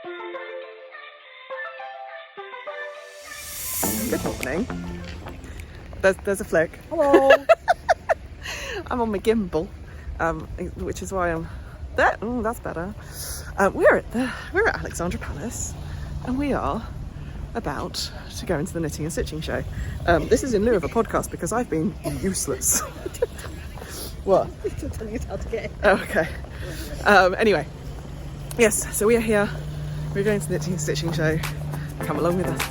Good morning. There's a flick. Hello. I'm on my gimbal, which is why I'm there. Oh, that's better. We're at Alexandra Palace, and we are about to go into the knitting and stitching show. This is in lieu of a podcast because I've been useless. What? I'm telling you how to get it. Oh, okay. Anyway, yes. So we are here. We're going to the knitting and stitching show. Come along with us.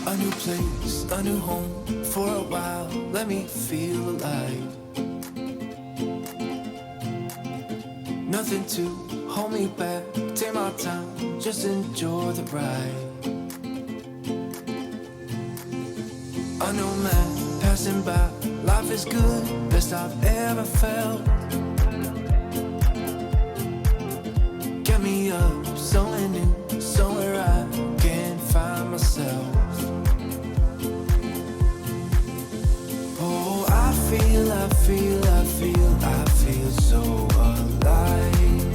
A new place, a new home. For a while, let me feel alive. Nothing to hold me back. Take my time, just enjoy the ride. A new man passing by. Life is good, best I've ever felt. Get me up, somewhere new, somewhere I can find myself. Oh, I feel so alive.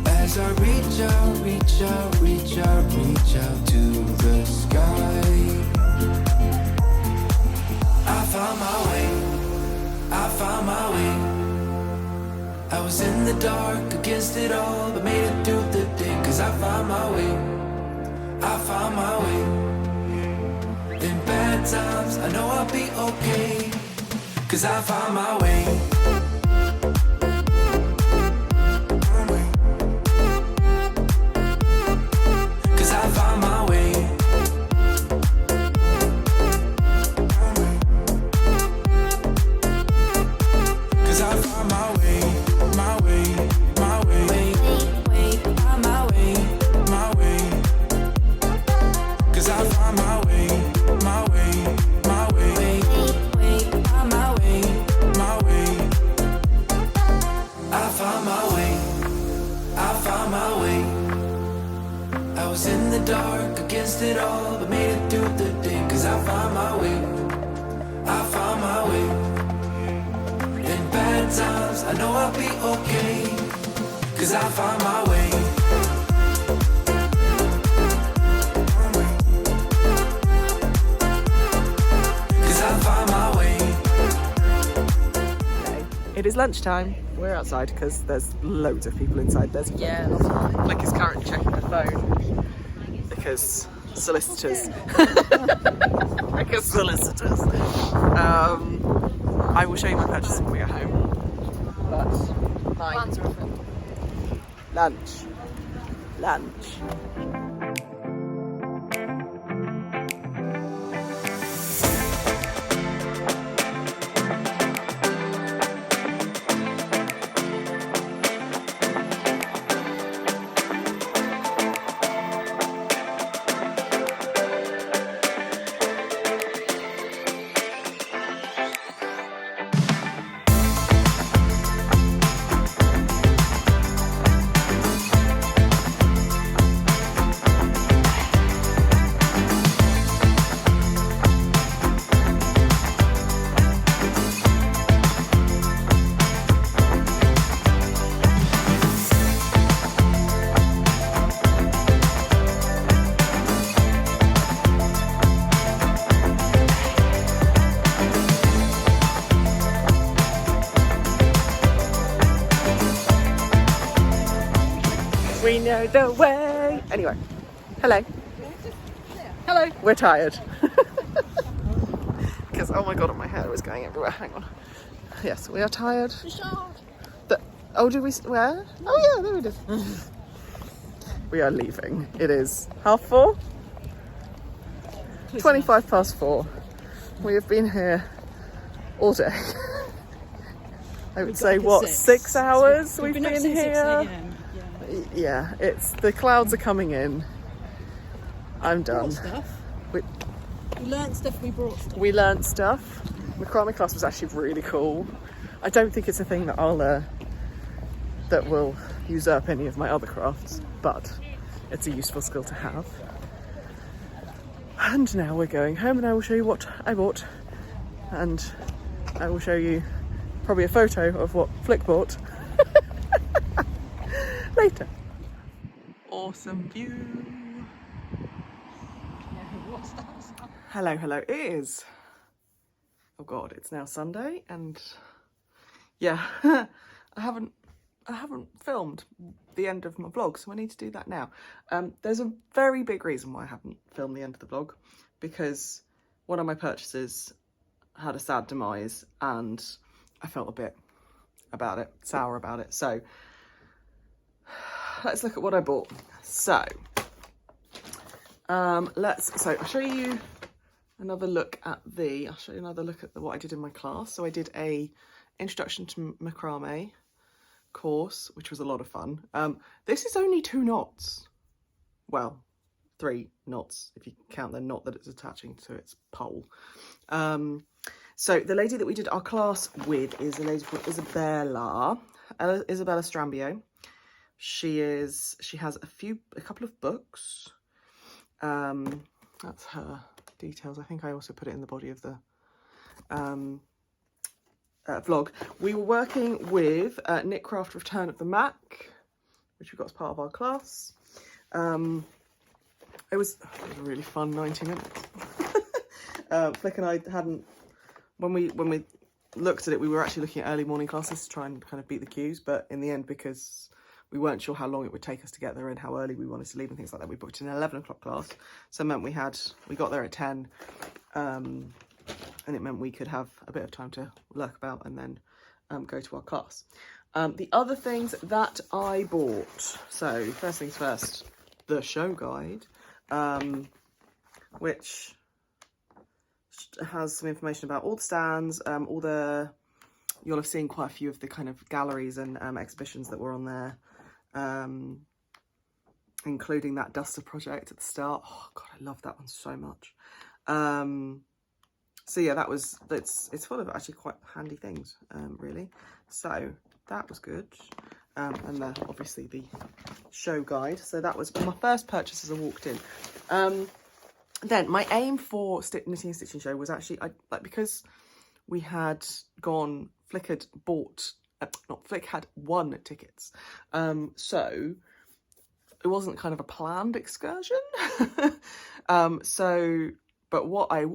As I reach out to the sky. I found my way. I was in the dark against it all, but made it through the day. Cause I found my way. In bad times, I know I'll be okay. Cause I found my way. Cause I found my way. Cause I found my way, my way. the dark against it all, but made it through the day. Cause I found my way, I found my way. In bad times, I know I'll be okay. Cause I found my way. Cause I found my way. It is lunchtime. We're outside because there's loads of people inside. There's Flick is currently checking her phone because solicitors. Because solicitors. I will show you my purchases when we get home. But Plans are afoot. lunch. We know the way. Anyway, hello. Hello. We're tired. Because, oh my god, my hair is going everywhere. Hang on. Yes, we are tired. Oh, did we? Where? Oh, yeah, there it is. We are leaving. It is 4:30. 25 past 4. We have been here all day. I would say, what, 6 hours we've been up since 6 here? a.m. Yeah, it's the clouds are coming in. I'm done. Stuff. We learnt stuff, we brought stuff. We learnt stuff. Macrame class was actually really cool. I don't think it's a thing that that will usurp any of my other crafts, but it's a useful skill to have. And now we're going home, and I will show you what I bought, and I will show you probably a photo of what Flick bought later. Awesome view. What's that? Hello. It is. Oh god, it's now Sunday, and yeah, I haven't filmed the end of my vlog, so I need to do that now. There's a very big reason why I haven't filmed the end of the vlog, because one of my purchases had a sad demise, and I felt a bit sour about it. So let's look at what I bought. So I'll show you another look at what I did in my class. So I did a introduction to macrame course, which was a lot of fun. This is only 2 knots. Well, 3 knots if you count the knot that it's attaching to its pole. So the lady that we did our class with is a lady called Isabella Strambio. She has a couple of books. That's her details. I think I also put it in the body of the vlog. We were working with Knitcraft Return of the Mac, which we got as part of our class. It was a really fun 90 minutes. Flick and I hadn't, when we looked at it, we were actually looking at early morning classes to try and kind of beat the queues, but in the end, because we weren't sure how long it would take us to get there and how early we wanted to leave and things like that, we booked an 11 o'clock class. So it meant we got there at 10, and it meant we could have a bit of time to lurk about and then go to our class. The other things that I bought, so first things first, the show guide, which has some information about all the stands, you'll have seen quite a few of the kind of galleries and exhibitions that were on there, including that Duster project at the start. Oh god, I love that one so much. So yeah, it's full of actually quite handy things, really. So that was good. and then obviously the show guide. So that was my first purchase as I walked in. Then my aim for Knitting and Stitching Show was actually, because we had gone, Flick had bought, Flick had won tickets. So it wasn't kind of a planned excursion. But what I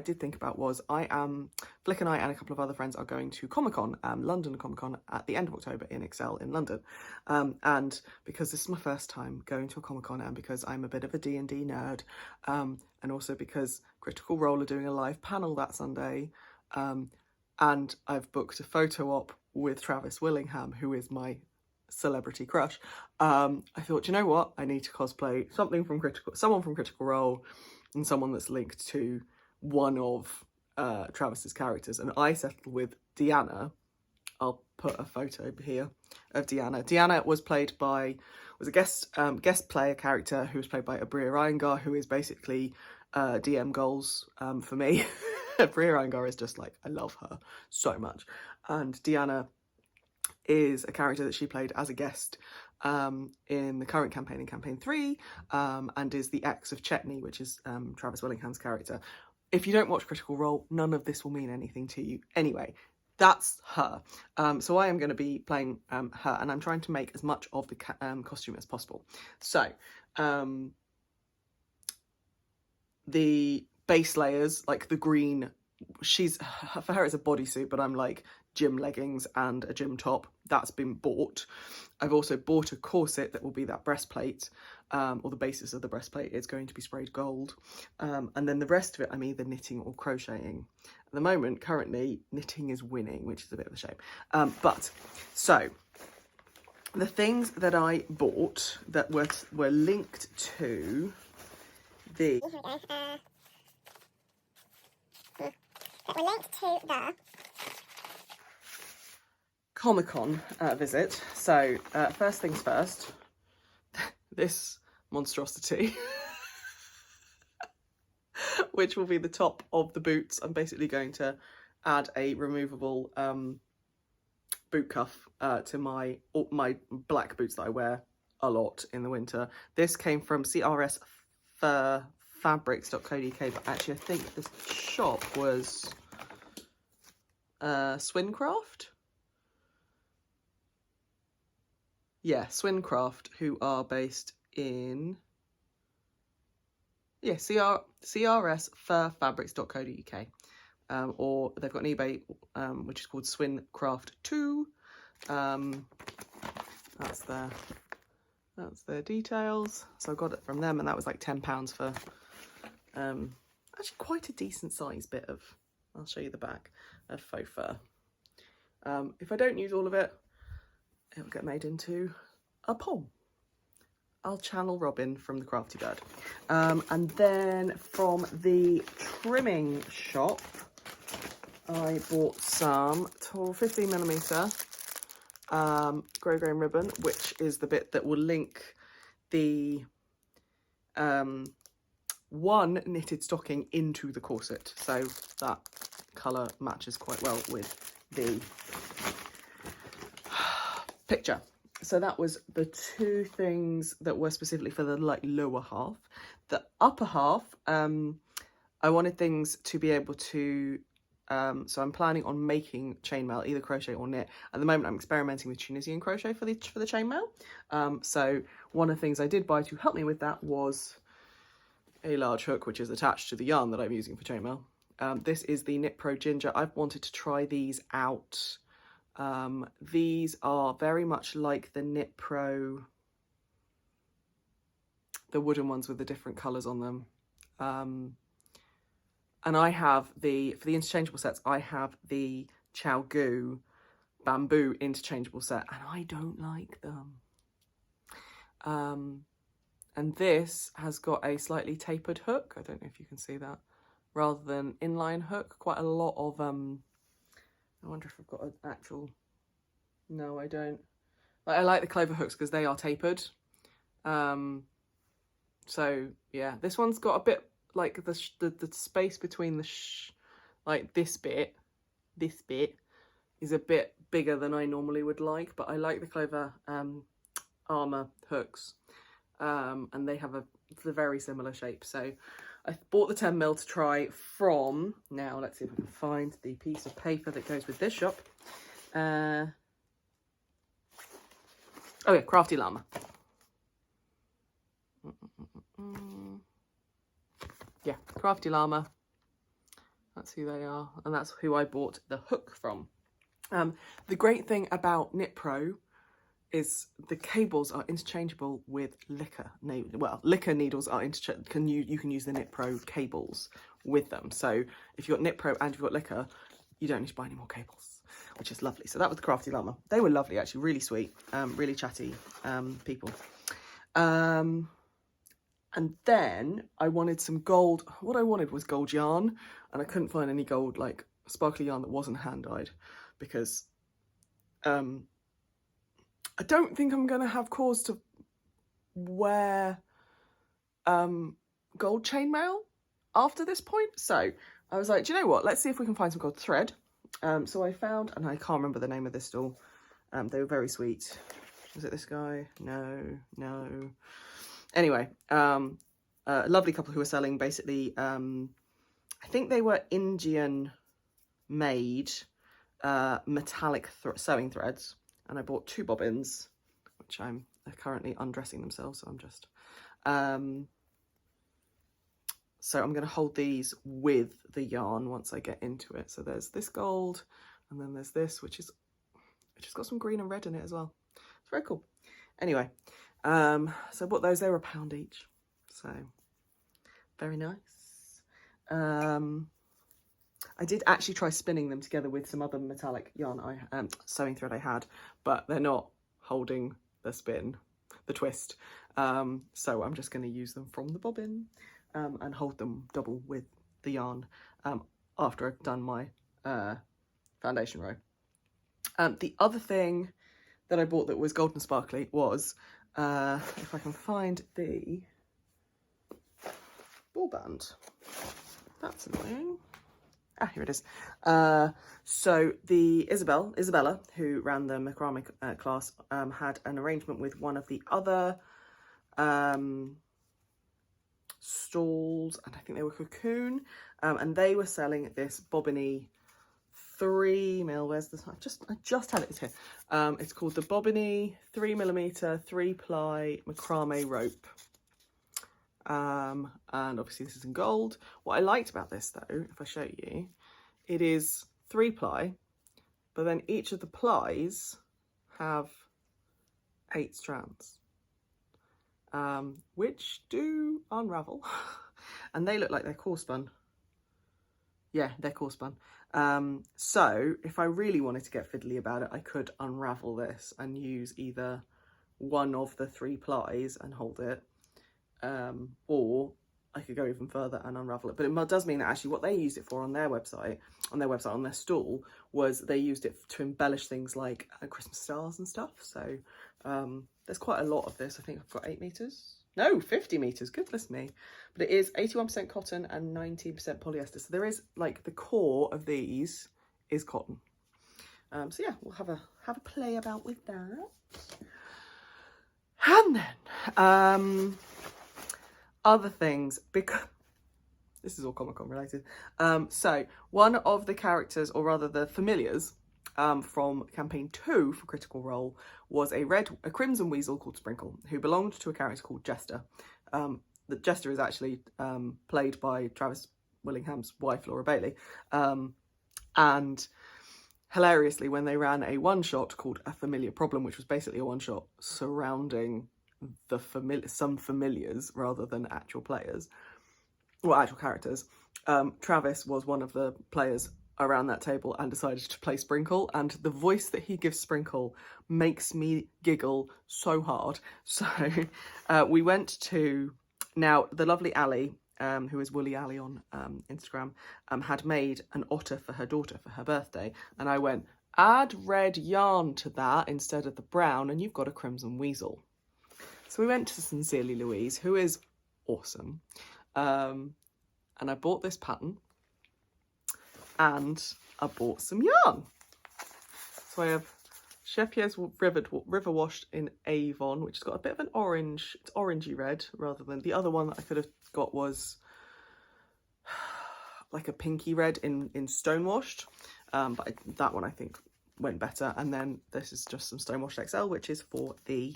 did think about was Flick and I and a couple of other friends are going to Comic-Con, London Comic-Con at the end of October in Excel in London. And because this is my first time going to a Comic-Con and because I'm a bit of a D&D nerd, and also because Critical Role are doing a live panel that Sunday, and I've booked a photo op with Travis Willingham, who is my celebrity crush, I thought, you know what, I need to cosplay someone from Critical Role and someone that's linked to one of Travis's characters, and I settled with Deanna. I'll put a photo here of Deanna. Deanna was a guest player character who was played by Abria Iyengar, who is basically DM goals for me. Abria Iyengar is just like, I love her so much, and Deanna is a character that she played as a guest in the current campaign, in campaign 3, and is the ex of Chetney, which is Travis Willingham's character. If you don't watch Critical Role, none of this will mean anything to you. Anyway, that's her. So I am going to be playing her, and I'm trying to make as much of the costume as possible. So the base layers, like the green, for her it's a bodysuit, but I'm like gym leggings and a gym top. That's been bought. I've also bought a corset that will be that breastplate, or the basis of the breastplate. It's going to be sprayed gold. And then the rest of it, I'm either knitting or crocheting. At the moment, currently, knitting is winning, which is a bit of a shame. So the things that I bought that were linked to the... That were linked to the Comic-Con visit. So first things first, this monstrosity, which will be the top of the boots. I'm basically going to add a removable boot cuff to my black boots that I wear a lot in the winter. This came from CRS fabrics.co.uk, but actually I think the shop was Swincraft. Yeah, Swincraft, who are based in CRS fabrics.co.uk, or they've got an eBay which is called Swincraft 2. That's their details. So I got it from them, and that was like £10 for actually quite a decent size bit of, I'll show you the back, of faux fur. If I don't use all of it, it'll get made into a pom. I'll channel Robin from the Crafty Bird. And then from the trimming shop, I bought some 15mm grey grain ribbon, which is the bit that will link the one knitted stocking into the corset. So that colour matches quite well with the picture. So that was the two things that were specifically for the lower half. The upper half, I wanted things to be able to, so I'm planning on making chainmail, either crochet or knit. At the moment I'm experimenting with Tunisian crochet for the chainmail. So one of the things I did buy to help me with that was a large hook, which is attached to the yarn that I'm using for chainmail. This is the Knit Pro Ginger. I've wanted to try these out. These are very much like the Knit Pro, the wooden ones with the different colours on them. And I have for the interchangeable sets, I have the Chow Goo bamboo interchangeable set, and I don't like them. And this has got a slightly tapered hook. I don't know if you can see that. Rather than inline hook, quite a lot of, I wonder if I've got an actual, no I don't. I like the clover hooks because they are tapered. So yeah, this one's got a bit like the space between the like this bit is a bit bigger than I normally would like, but I like the Clover armour hooks, and they have a very similar shape. So I bought the 10mm to try from, now let's see if I can find the piece of paper that goes with this shop. Oh yeah, Crafty Llama. Yeah, Crafty Llama. That's who they are, and that's who I bought the hook from. The great thing about Knit Pro is the cables are interchangeable with Licker. Well, Licker needles are interchangeable. You can use the Knit Pro cables with them. So if you've got Knit Pro and you've got Licker, you don't need to buy any more cables, which is lovely. So that was the Crafty Llama. They were lovely, actually, really sweet, really chatty people. And then I wanted some gold. What I wanted was gold yarn, and I couldn't find any gold, like sparkly yarn that wasn't hand-dyed, because I don't think I'm going to have cause to wear gold chainmail after this point. So I was like, do you know what? Let's see if we can find some gold thread. So I found, and I can't remember the name of this stall. They were very sweet. Was it this guy? No. Anyway, a lovely couple who were selling basically, I think they were Indian made metallic sewing threads, and I bought 2 bobbins, which they're currently undressing themselves, so I'm just so I'm going to hold these with the yarn once I get into it. So there's this gold, and then there's this, which has got some green and red in it as well. It's very cool. Anyway, so I bought those. They were £1 each, so very nice. I did actually try spinning them together with some other metallic yarn sewing thread I had, but they're not holding the twist. So I'm just going to use them from the bobbin and hold them double with the yarn after I've done my foundation row. The other thing that I bought that was golden sparkly was, if I can find the ball band. That's annoying. Ah, here it is. So the Isabella, who ran the macrame class, had an arrangement with one of the other stalls, and I think they were Cocoon, and they were selling this bobbiny 3mm. Where's this? I just had it here. It's called the Bobbiny 3mm 3-ply macrame rope. And obviously this is in gold. What I liked about this though, if I show you, it is 3-ply, but then each of the plies have 8 strands, which do unravel, and they look like they're core spun. Yeah, they're core spun. So if I really wanted to get fiddly about it, I could unravel this and use either one of the 3 plies and hold it, or I could go even further and unravel it. But it does mean that actually what they used it for on their website, on their stall, was they used it to embellish things like Christmas stars and stuff. So there's quite a lot of this. I think I've got 8 meters. No, 50 meters, goodness me. But it is 81% cotton and 19% polyester. So there is, like, the core of these is cotton. So yeah, we'll have a play about with that. And then other things, because this is all Comic-Con related. So one of the characters, or rather the familiars, from campaign 2 for Critical Role was a crimson weasel called Sprinkle, who belonged to a character called Jester. The Jester is actually played by Travis Willingham's wife, Laura Bailey. And hilariously, when they ran a one-shot called A Familiar Problem, which was basically a one-shot surrounding some familiars rather than actual players, or actual characters, Travis was one of the players around that table and decided to play Sprinkle, and the voice that he gives Sprinkle makes me giggle so hard. So we went to, now the lovely Ali, who is Woolly Ali on Instagram, had made an otter for her daughter for her birthday, and I went, add red yarn to that instead of the brown and you've got a crimson weasel. So we went to Sincerely Louise, who is awesome, and I bought this pattern and I bought some yarn. So I have Chef Pierre's River Washed in Avon, which has got a bit of an orange, it's orangey red rather than the other one that I could have got was like a pinky red in Stone Washed. But that one I think went better. And then this is just some Stone Washed XL, which is for the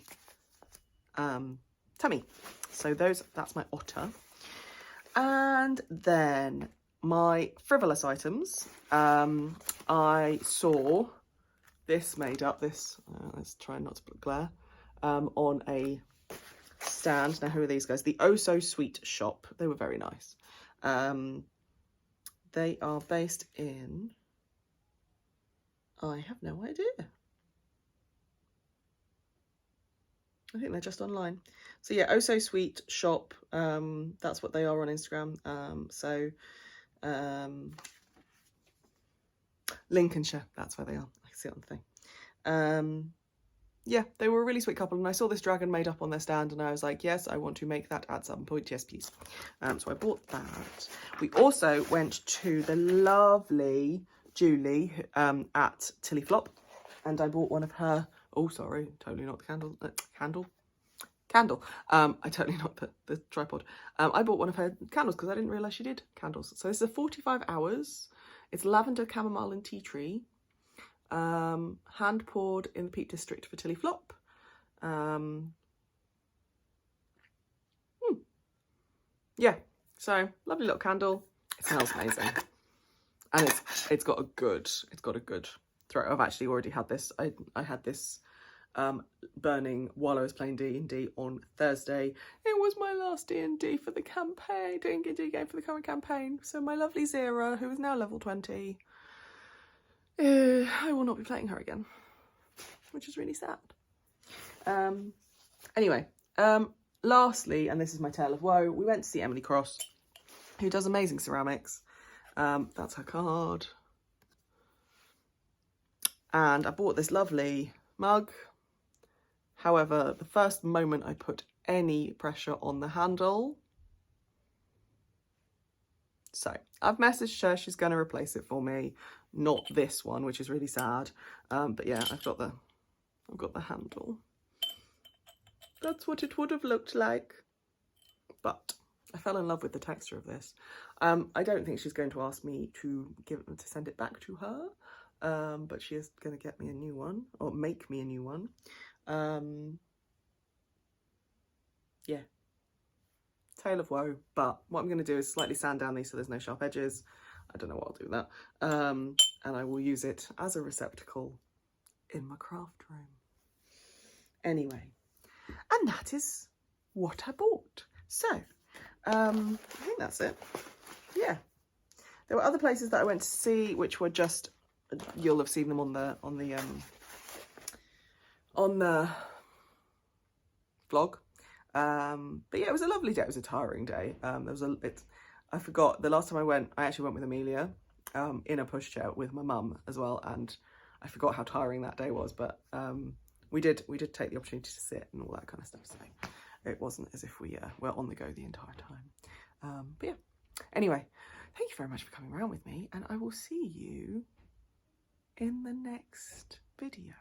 tummy. So that's my otter. And then my frivolous items. I saw this made up, let's try not to glare, on a stand. Now, who are these guys? The Oh So Sweet shop. They were very nice. They are based in, I have no idea. I think they're just online. So yeah, Oh So Sweet shop. That's what they are on Instagram. Lincolnshire, that's where they are. I can see it on the thing. Yeah, they were a really sweet couple, and I saw this dragon made up on their stand, and I was like, yes, I want to make that at some point. Yes, please. So I bought that. We also went to the lovely Julie at Tilly Flop, and I bought one of her. Oh, sorry, totally not the candle. Candle. I totally knocked the tripod. I bought one of her candles because I didn't realise she did candles. So this is a 45 hours. It's lavender, chamomile and tea tree. Hand poured in the Peak District for Tilly Flop. Yeah, so lovely little candle. It smells amazing. And it's got a good throw. I've actually already had this. I had this burning while I was playing D&D on Thursday. It was my last D&D for the campaign, D&D game for the current campaign. So my lovely Zera, who is now level 20, I will not be playing her again, which is really sad. Anyway, lastly, and this is my tale of woe, we went to see Emily Cross, who does amazing ceramics. That's her card. And I bought this lovely mug. However, the first moment I put any pressure on the handle. So I've messaged her, she's going to replace it for me. Not this one, which is really sad. But yeah, I've got the handle. That's what it would have looked like. But I fell in love with the texture of this. I don't think she's going to ask me to send it back to her. But she is going to get me a new one, or make me a new one. Yeah, tale of woe, but what I'm going to do is slightly sand down these so there's no sharp edges. I don't know what I'll do with that. And I will use it as a receptacle in my craft room. Anyway, and that is what I bought. So, I think that's it. Yeah. There were other places that I went to see, which were just, you'll have seen them on the vlog. But yeah, it was a lovely day. It was a tiring day. I forgot, the last time I actually went with Amelia in a pushchair with my mum as well, and I forgot how tiring that day was. But we did take the opportunity to sit and all that kind of stuff. So it wasn't as if we were on the go the entire time. But yeah. Anyway, thank you very much for coming around with me, and I will see you in the next video.